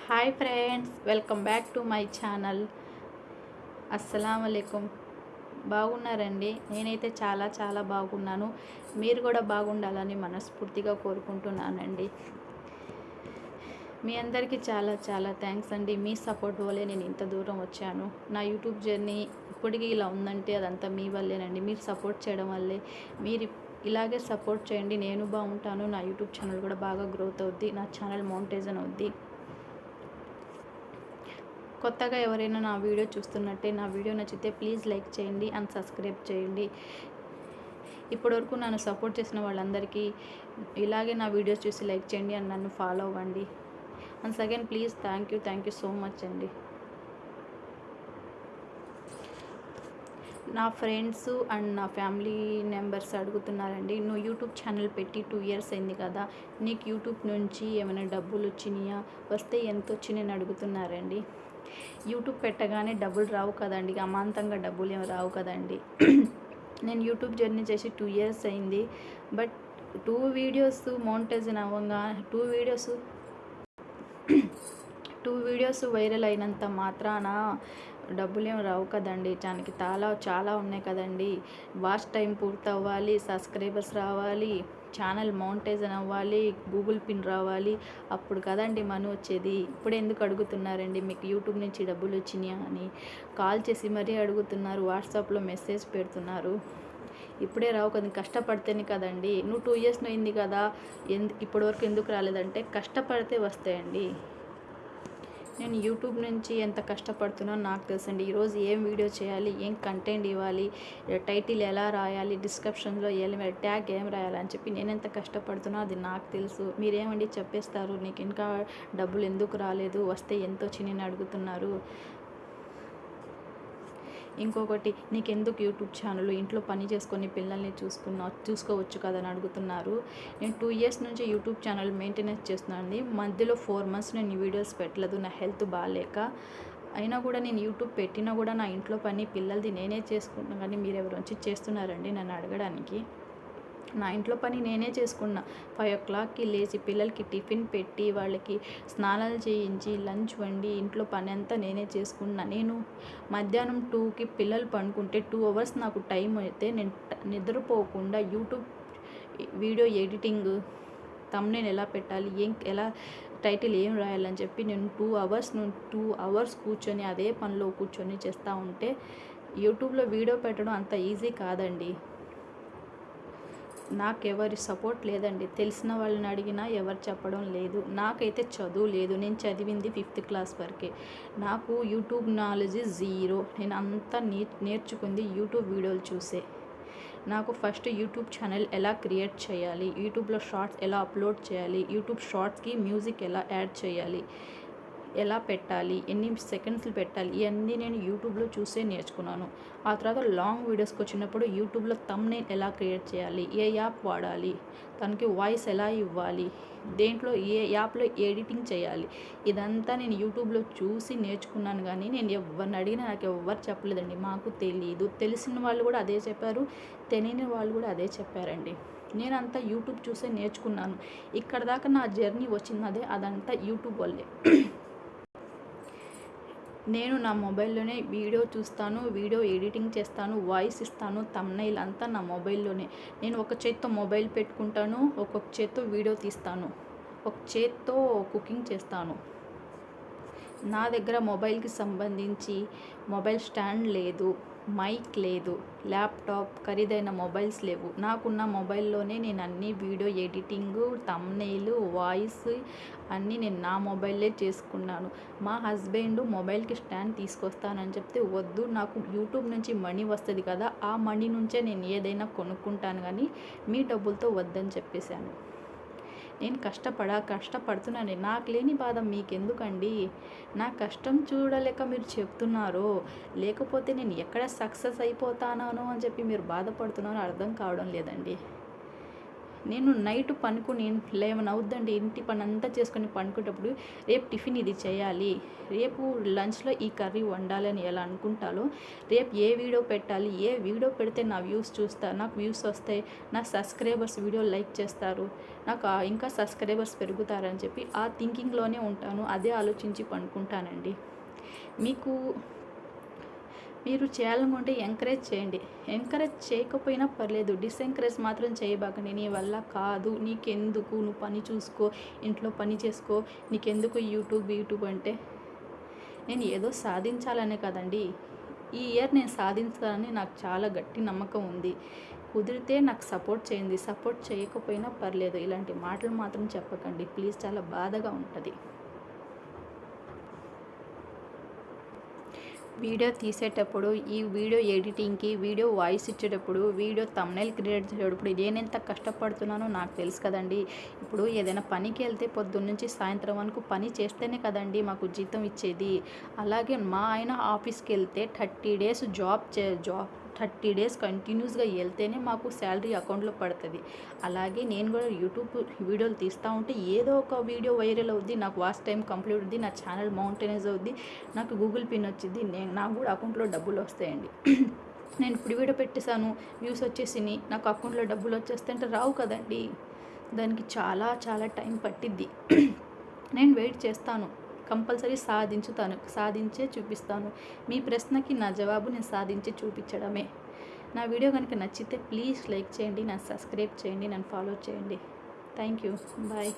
Hi friends, welcome back to my channel. అస్సలామలైకుం. బాగున్నారండి? నేనైతే చాలా చాలా బాగున్నాను. మీరు కూడా బాగుండాలని మనస్ఫూర్తిగా కోరుకుంటున్నానండి. మీ అందరికీ చాలా చాలా థ్యాంక్స్ అండి. మీ సపోర్ట్ వల్లే నేను ఇంత దూరం వచ్చాను. నా యూట్యూబ్ జర్నీ ఇప్పటికీ ఇలా ఉందంటే అదంతా మీ వల్లేనండి. మీరు సపోర్ట్ చేయడం వల్లే. మీరు ఇలాగే సపోర్ట్ చేయండి, నేను బాగుంటాను. నా యూట్యూబ్ ఛానల్ కూడా బాగా గ్రోత్ అవుద్ది. నా ఛానల్ మౌంటైజన్ అవుద్ది. కొత్తగా ఎవరైనా నా వీడియో చూస్తున్నట్టే నా వీడియో నచ్చితే ప్లీజ్ లైక్ చేయండి అండ్ సబ్స్క్రైబ్ చేయండి. ఇప్పటివరకు నన్ను సపోర్ట్ చేసిన వాళ్ళందరికీ ఇలాగే నా వీడియోస్ చూసి లైక్ చేయండి అండ్ నన్ను ఫాలో అవ్వండి. Once again please thank you so much అండి. నా ఫ్రెండ్స్ అండ్ నా ఫ్యామిలీ మెంబర్స్ అడుగుతున్నారండి, నువ్వు యూట్యూబ్ ఛానల్ పెట్టి 2 years అయింది కదా, నీకు యూట్యూబ్ నుంచి ఏమైనా డబ్బులు వచ్చినాయా, వస్తే ఎంత వచ్చినాయని అడుగుతున్నారండి. యూట్యూబ్ పెట్టగానే డబ్బులు రావు కదండి, అమాంతంగా డబ్బులు ఏమి రావు కదండి. నేను యూట్యూబ్ జర్నీ చేసి 2 years అయింది. బట్ 2 videos మోనిటైజేషన్ అవ్వగా 2 videos వైరల్ అయినంత మాత్రాన డబ్బులు ఏమి రావు కదండి. దానికి చాలా ఉన్నాయి కదండి. వాచ్ టైం పూర్తి అవ్వాలి, సబ్స్క్రైబర్స్ రావాలి, ఛానల్ మౌంటైజన్ అవ్వాలి, గూగుల్ పిన్ రావాలి, అప్పుడు కదండి మనీ వచ్చేది. ఇప్పుడు ఎందుకు అడుగుతున్నారండి మీకు యూట్యూబ్ నుంచి డబ్బులు వచ్చినాయా అని? కాల్ చేసి మరీ అడుగుతున్నారు, వాట్సాప్లో మెసేజ్ పెడుతున్నారు. ఇప్పుడే రావు కదా, కష్టపడితేనే కదండి. నువ్వు 2 years అయింది కదా, ఇప్పటివరకు ఎందుకు రాలేదంటే కష్టపడితే వస్తాయండి. నేను యూట్యూబ్ నుంచి ఎంత కష్టపడుతున్నానో నాకు తెలుసండి. ఈరోజు ఏం వీడియో చేయాలి, ఏం కంటెంట్ ఇవ్వాలి, టైటిల్ ఎలా రాయాలి, డిస్క్రిప్షన్లో ట్యాగ్ ఏం రాయాలి అని చెప్పి నేను ఎంత కష్టపడుతున్నా అది నాకు తెలుసు. మీరేమండి చెప్పేస్తారు, నీకు ఇంకా డబ్బులు ఎందుకు రాలేదు, వస్తే ఎంత వచ్చి నేను అడుగుతున్నారు. ఇంకొకటి, నీకెందుకు యూట్యూబ్ ఛానల్, ఇంట్లో పని చేసుకొని పిల్లల్ని చూసుకోవచ్చు కదా అని అడుగుతున్నారు. నేను 2 years నుంచి యూట్యూబ్ ఛానల్ మెయింటెనెన్స్ చేస్తున్నాను. మధ్యలో 4 months నేను వీడియోస్ పెట్టలేదు, నా హెల్త్ బాగాలేక. అయినా కూడా నేను యూట్యూబ్ పెట్టినా కూడా నా ఇంట్లో పని పిల్లలది నేనే చేసుకుంటున్నాను. కానీ మీరు ఎవరు వచ్చి చేస్తున్నారండి నన్ను అడగడానికి? నా ఇంట్లో పని నేనే చేసుకున్నా. 5 o'clockకి లేచి పిల్లలకి టిఫిన్ పెట్టి వాళ్ళకి స్నానాలు చేయించి లంచ్ వండి ఇంట్లో పని అంతా నేనే చేసుకున్నా. నేను మధ్యాహ్నం 2కి పిల్లలు పండుకుంటే 2 hours నాకు టైం అయితే నేను నిద్రపోకుండా యూట్యూబ్ వీడియో ఎడిటింగ్, థంబ్నెయిల్ ఎలా పెట్టాలి, ఎలా టైటిల్ ఏం రాయాలని చెప్పి నేను 2 hours కూర్చొని అదే పనిలో కూర్చొని చేస్తూ ఉంటే యూట్యూబ్లో వీడియో పెట్టడం అంత ఈజీ కాదండి. నాకెవరి సపోర్ట్ లేదండి. తెలిసిన వాళ్ళని అడిగినా ఎవరు చెప్పడం లేదు. నాకైతే చదువు లేదు. నేను చదివింది 5th class వరకే. నాకు యూట్యూబ్ నాలెడ్జ్ 0. నేను అంతా నేర్చుకుంది యూట్యూబ్ వీడియోలు చూసే. నాకు ఫస్ట్ యూట్యూబ్ ఛానల్ ఎలా క్రియేట్ చేయాలి, యూట్యూబ్లో షార్ట్స్ ఎలా అప్లోడ్ చేయాలి, యూట్యూబ్ షార్ట్స్కి మ్యూజిక్ ఎలా యాడ్ చేయాలి, ఎలా పెట్టాలి, ఎన్ని సెకండ్స్లు పెట్టాలి, ఇవన్నీ నేను యూట్యూబ్లో చూసే నేర్చుకున్నాను. ఆ తర్వాత లాంగ్ వీడియోస్కి వచ్చినప్పుడు యూట్యూబ్లో థంబ్నెయిల్ ఎలా క్రియేట్ చేయాలి, ఏ యాప్ వాడాలి, తనకి వాయిస్ ఎలా ఇవ్వాలి, దేంట్లో ఏ యాప్లో ఎడిటింగ్ చేయాలి, ఇదంతా నేను యూట్యూబ్లో చూసి నేర్చుకున్నాను. కానీ నేను ఎవరిని అడిగినా నాకు ఎవ్వరు చెప్పలేదండి. మాకు తెలియదు. తెలిసిన వాళ్ళు కూడా అదే చెప్పారు, తెలియని వాళ్ళు కూడా అదే చెప్పారండి. నేనంతా యూట్యూబ్ చూసే నేర్చుకున్నాను. ఇక్కడ దాకా నా జర్నీ వచ్చినదే అదంతా యూట్యూబ్ వల్లే. నేను నా మొబైల్లోనే వీడియో చూస్తాను, వీడియో ఎడిటింగ్ చేస్తాను, వాయిస్ ఇస్తాను, థంబ్నెయిల్ అంతా నా మొబైల్లోనే. నేను ఒక చేత్తో మొబైల్ పెట్టుకుంటాను, ఒక్కొక్క చేత్తో వీడియో తీస్తాను, ఒక చేత్తో కుకింగ్ చేస్తాను. నా దగ్గర మొబైల్కి సంబంధించి మొబైల్ స్టాండ్ లేదు, మైక్ లేదు, ల్యాప్టాప్, ఖరీదైన మొబైల్స్ లేవు. నాకున్న మొబైల్లోనే నేను అన్ని వీడియో ఎడిటింగు, థంబ్నెయిల్, వాయిస్ అన్నీ నేను నా మొబైల్లే చేసుకున్నాను. మా హస్బెండ్ మొబైల్కి స్టాండ్ తీసుకొస్తానని చెప్తే వద్దు, నాకు యూట్యూబ్ నుంచి మనీ వస్తుంది కదా, ఆ మనీ నుంచే నేను ఏదైనా కొనుక్కుంటాను, కానీ మీ డబ్బులతో వద్దని చెప్పేశాను. నేను కష్టపడుతున్నాను. నాకు లేని బాధ మీకెందుకండి? నా కష్టం చూడలేక మీరు చెప్తున్నారో, లేకపోతే నేను ఎక్కడ సక్సెస్ అయిపోతానో అని చెప్పి మీరు బాధపడుతున్నారో అర్థం కావడం లేదండి. నేను నైట్ పనుకొని 11 అవుద్దండి, ఇంటి పని అంతా చేసుకొని పనుకునేటప్పుడు రేపు టిఫిన్ ఇది చేయాలి, రేపు లంచ్లో ఈ కర్రీ వండాలి అని ఎలా అనుకుంటాలో, రేపు ఏ వీడియో పెట్టాలి, ఏ వీడియో పెడితే నా వ్యూస్ చూస్తారు, నాకు వ్యూస్ వస్తాయి, నా సబ్స్క్రైబర్స్ వీడియో లైక్ చేస్తారు, నాకు ఇంకా సబ్స్క్రైబర్స్ పెరుగుతారని చెప్పి ఆ థింకింగ్లోనే ఉంటాను. అదే ఆలోచించి పనుకుంటానండి. మీరు చేయాలనుకుంటే ఎంకరేజ్ చేయండి, ఎంకరేజ్ చేయకపోయినా పర్లేదు, డిసెంకరేజ్ మాత్రం చేయబాకండి. నీ వల్ల కాదు, నీకెందుకు, నువ్వు పని చూసుకో, ఇంట్లో పని చేసుకో, నీకెందుకు యూట్యూబ్ అంటే. నేను ఏదో సాధించాలనే కదండి, ఈ ఇయర్ నేను సాధించాలని నాకు చాలా గట్టి నమ్మకం ఉంది. కుదిరితే నాకు సపోర్ట్ చేయండి, సపోర్ట్ చేయకపోయినా పర్లేదు, ఇలాంటి మాటలు మాత్రం చెప్పకండి ప్లీజ్, చాలా బాధగా ఉంటుంది. వీడియో తీసేటప్పుడు, ఈ వీడియో ఎడిటింగ్కి, వీడియో వాయిస్ ఇచ్చేటప్పుడు, వీడియో థంబ్నెయిల్ క్రియేట్ చేసేటప్పుడు నేనెంత కష్టపడుతున్నానో నాకు తెలుసు కదండి. ఇప్పుడు ఏదైనా పనికి వెళ్తే పొద్దున్న నుంచి సాయంత్రం వరకు పని చేస్తేనే కదండి మాకు జీతం ఇచ్చేది. అలాగే మా ఆయన ఆఫీస్కి వెళ్తే 30 డేస్ 30 డేస్ కంటిన్యూస్గా వెళ్తేనే మాకు శాలరీ అకౌంట్లో పడుతుంది. అలాగే నేను కూడా యూట్యూబ్ వీడియోలు తీస్తూ ఉంటే ఏదో ఒక వీడియో వైరల్ అవుద్ది, నాకు వాచ్ టైం కంప్లీట్ అవుద్ది, నా ఛానల్ మౌంటైనైజ్ అవుద్ది, నాకు గూగుల్ పిన్ వచ్చింది, నాకు కూడా అకౌంట్లో డబ్బులు వస్తాయండి. నేను ఇప్పుడు వీడియో పెట్టేశాను, వ్యూస్ వచ్చేసినాయి, నాకు అకౌంట్లో డబ్బులు వచ్చేస్తే అంటే రావు కదండి. దానికి చాలా చాలా టైం పట్టిద్ది. నేను వెయిట్ చేస్తాను, కంపల్సరీ సాధించే చూపిస్తాను. మీ ప్రశ్నకి నా జవాబు నేను సాధించి చూపించడమే. నా వీడియో కనుక నచ్చితే ప్లీజ్ లైక్ చేయండి, నన్ను సబ్స్క్రైబ్ చేయండి, నన్ను ఫాలో చేయండి. Thank you, bye.